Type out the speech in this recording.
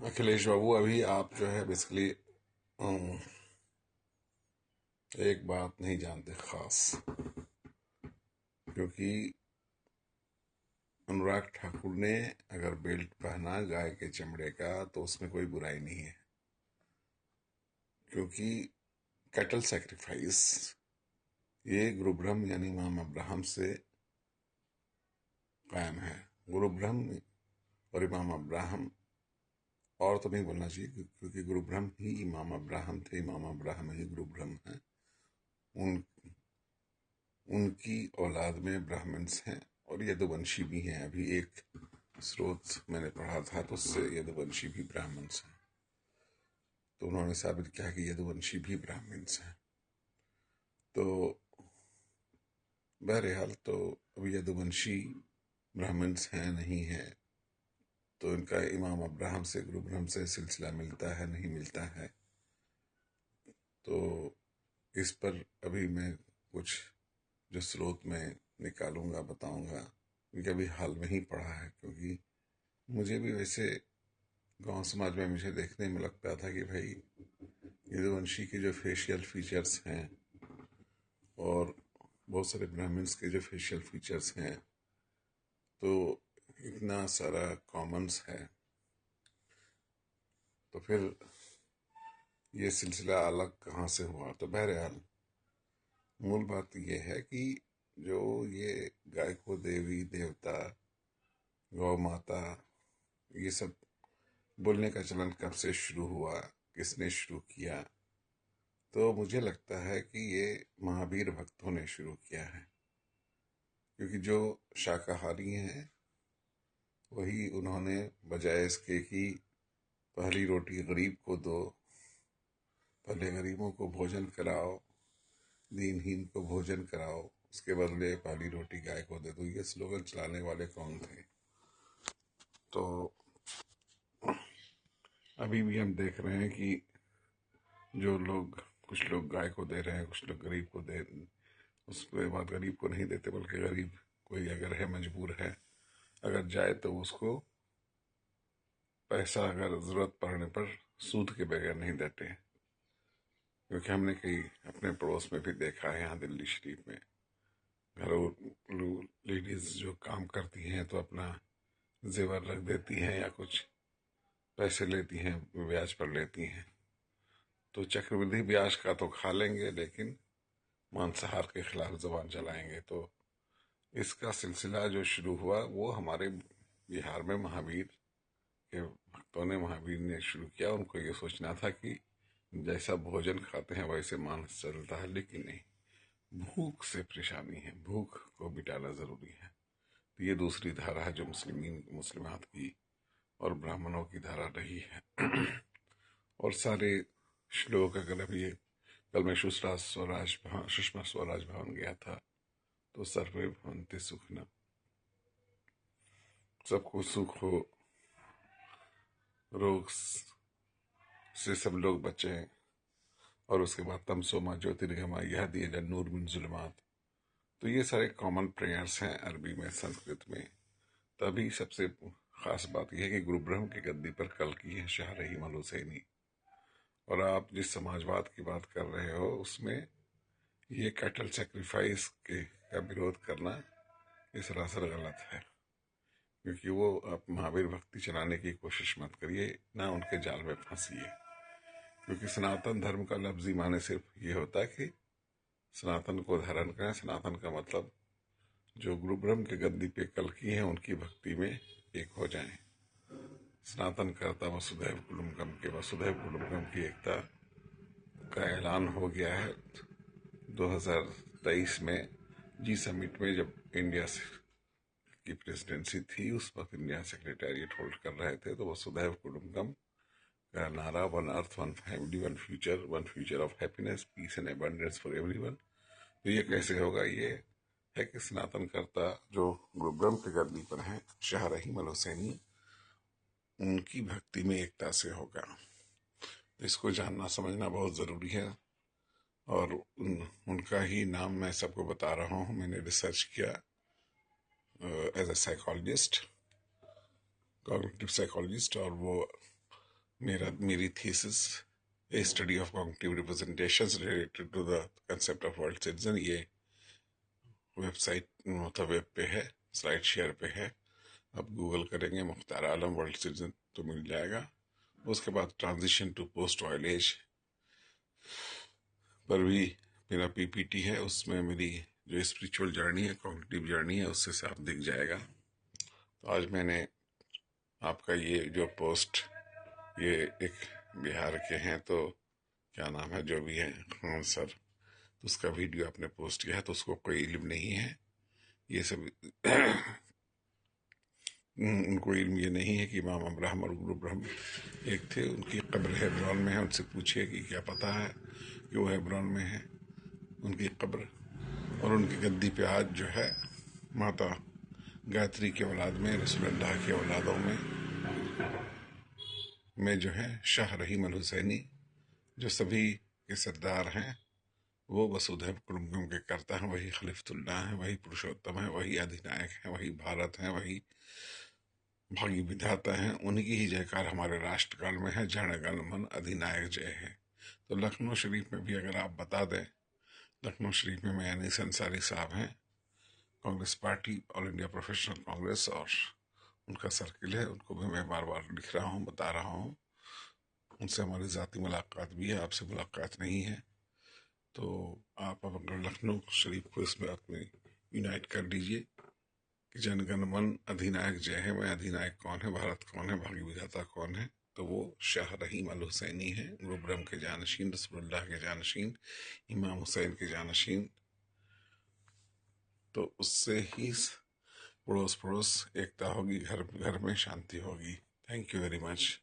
अखिलेश बाबू, अभी आप जो है बेसिकली एक बात नहीं जानते खास, क्योंकि अनुराग ठाकुर ने अगर बेल्ट पहना गाय के चमड़े का तो उसमें कोई बुराई नहीं है, क्योंकि कैटल सैक्रिफाइस ये गुरु ब्रह्म यानी इमाम अब्राहम से कायम है। गुरु ब्रह्म और इमाम अब्राहम, और तो नहीं बोलना चाहिए क्योंकि गुरु ब्रह्म ही इमाम अब्राहम थे, इमाम अब्राहम ही गुरु ब्रह्म है। उन उनकी औलाद में ब्राह्मण्स हैं और यदुवंशी भी हैं। अभी एक स्रोत मैंने पढ़ा था तो उससे यदुवंशी भी ब्राह्मण्स हैं, तो उन्होंने साबित किया कि यदुवंशी भी ब्राह्मण्स हैं। तो बहरहाल, तो अभी यदुवंशी ब्राह्मण्स हैं नहीं है, तो इनका इमाम अब्राहम से गुरु ब्रह्म से सिलसिला मिलता है नहीं मिलता है, तो इस पर अभी मैं कुछ जो स्रोत में निकालूंगा बताऊंगा, क्योंकि अभी हाल में ही पढ़ा है। क्योंकि मुझे भी वैसे गांव समाज में मुझे देखने में लगता था कि भाई यदुवंशी के जो फेशियल फीचर्स हैं और बहुत सारे ब्राह्मण्स के जो फेशियल फीचर्स हैं, तो इतना सारा कॉमन्स है, तो फिर ये सिलसिला अलग कहाँ से हुआ। तो बहरहाल मूल बात यह है कि जो ये गाय को देवी देवता, गौ माता, ये सब बोलने का चलन कब से शुरू हुआ, किसने शुरू किया, तो मुझे लगता है कि ये महावीर भक्तों ने शुरू किया है। क्योंकि जो शाकाहारी हैं वही उन्होंने बजाय इसके कि पहली रोटी गरीब को दो, पहले गरीबों को भोजन कराओ, दीनहीन को भोजन कराओ, उसके बदले पहली रोटी गाय को दे दो, ये स्लोगन चलाने वाले कौन थे। तो अभी भी हम देख रहे हैं कि जो लोग, कुछ लोग गाय को दे रहे हैं, कुछ लोग गरीब को दे, उसके बाद गरीब को नहीं देते, बल्कि गरीब कोई अगर है, मजबूर है, अगर जाए तो उसको पैसा अगर जरूरत पड़ने पर सूद के बगैर नहीं देते। क्योंकि हमने कई अपने पड़ोस में भी देखा है, यहाँ दिल्ली शरीफ में घरेलू लेडीज जो काम करती हैं तो अपना जेवर रख देती हैं या कुछ पैसे लेती हैं, ब्याज पर लेती हैं, तो चक्रवृद्धि ब्याज का तो खा लेंगे लेकिन मांसाहार के खिलाफ जबान चलाएंगे। तो इसका सिलसिला जो शुरू हुआ वो हमारे बिहार में महावीर के भक्तों ने, महावीर ने शुरू किया। उनको ये सोचना था कि जैसा भोजन खाते हैं वैसे मांस चलता है, लेकिन नहीं, भूख से परेशानी है, भूख को मिटाना जरूरी है। तो ये दूसरी धारा है जो मुस्लिमात की और ब्राह्मणों की धारा रही है। और सारे श्लोक, अगर अभी कल मैं सुषमा स्वराज भवन गया था, तो सर्वे भवन्ति सुखिनः, सबको सुख हो, रोग से सब लोग बचें, और उसके बाद तमसो मा ज्योतिर्गमय यह दिए नूर मिन जुल्मात। तो ये सारे कॉमन प्रेयर्स हैं अरबी में, संस्कृत में। तभी सबसे खास बात यह है कि गुरु ब्रह्म की गद्दी पर कल की है शाह रहीम अल हुसैनी, और आप जिस समाजवाद की बात कर रहे हो उसमें ये कैटल सेक्रीफाइस के का विरोध करना ये सरासर गलत है। क्योंकि वो आप महावीर भक्ति चलाने की कोशिश मत करिए, ना उनके जाल में फंसिए। क्योंकि सनातन धर्म का लफ्जी माने सिर्फ ये होता है कि सनातन को धारण करें। सनातन का मतलब जो गुरु ब्रह्म के गद्दी पे कल की हैं उनकी भक्ति में एक हो जाएं। सनातन करता वसुधैव कुटुंबकम के, वसुधैव कुटुंबकम की एकता का ऐलान हो गया है 2023 में जी समिट में, जब इंडिया की प्रेसिडेंसी थी उस वक्त इंडिया सेक्रेटेरिएट होल्ड कर रहे थे। तो वसुधैव कुटुंबकम का नारा, one earth one family one future of happiness piece and abundance for everyone. तो ये कैसे होगा? ये है कि सनातन करता जो गुरु ब्रह्म के गद्दी पर हैं शाह रहीम अल हुसैनी, उनकी भक्ति में एकता से होगा। तो इसको जानना समझना बहुत जरूरी है। और उनका ही नाम मैं सबको बता रहा हूँ। मैंने रिसर्च किया as a psychologist, cognitive psychologist, और वो मेरी thesis a study of cognitive representations related to the concept of world citizen, ये वेबसाइट मतलब वेब पे है, स्लाइड शेयर पे है। आप गूगल करेंगे मुख्तार आलम वर्ल्ड सिटीजन तो मिल जाएगा। उसके बाद transition to post oil age पर भी मेरा पीपीटी है, उसमें मेरी जो स्पिरिचुअल जर्नी है, कॉग्निटिव जर्नी है, उससे साफ दिख जाएगा। तो आज मैंने आपका ये जो पोस्ट, ये एक बिहार के हैं, तो क्या नाम है जो भी है, खान सर, तो उसका वीडियो आपने पोस्ट किया है, तो उसको कोई इल्म नहीं है ये सब। उनको इल्म ये नहीं है कि इमाम अब्राहम और गुरु ब्रह्म एक थे। उनकी कब्र हेब्रोन में है, उनसे पूछिए कि क्या पता है कि वो हेब्रोन में है उनकी कब्र। और उनकी गद्दी पे आज जो है माता गायत्री के औलाद में, रसूलुल्लाह के औलादों में जो है शाह रहीम अल हुसैनी, जो सभी के सरदार हैं, वो वसुधैव कुटुंबकम के करता है, वही खलीफतुल्लाह है, वही पुरुषोत्तम है, वही अधिनायक है, वही भारत है, वही भागी विधाता है। उन्हीं की ही जयकार हमारे राष्ट्रकाल में है, जन गण मन अधिनायक जय है। तो लखनऊ शरीफ में भी अगर आप बता दें, लखनऊ शरीफ में अनीस अंसारी साहब हैं, Congress party, all India professional Congress, और उनका सर्किल है, उनको भी मैं बार बार लिख रहा हूँ, बता रहा हूँ। उनसे हमारी ज़ाती मुलाकात भी है, आपसे मुलाकात नहीं है। तो आप अब अगर लखनऊ शरीफ को इस बात में यूनाइट कर लीजिए कि जनगण मन अधिनायक जय है, मैं अधिनायक कौन है, भारत कौन है, भागी विधाता कौन है, तो वो शाह रहीम अल हुसैनी है, गुरु ब्रह्म के जानशीन, रसूलुल्लाह के जानशीन, इमाम हुसैन के जानशीन। तो उससे ही पड़ोस पड़ोस एकता होगी, घर घर में शांति होगी। Thank you very much.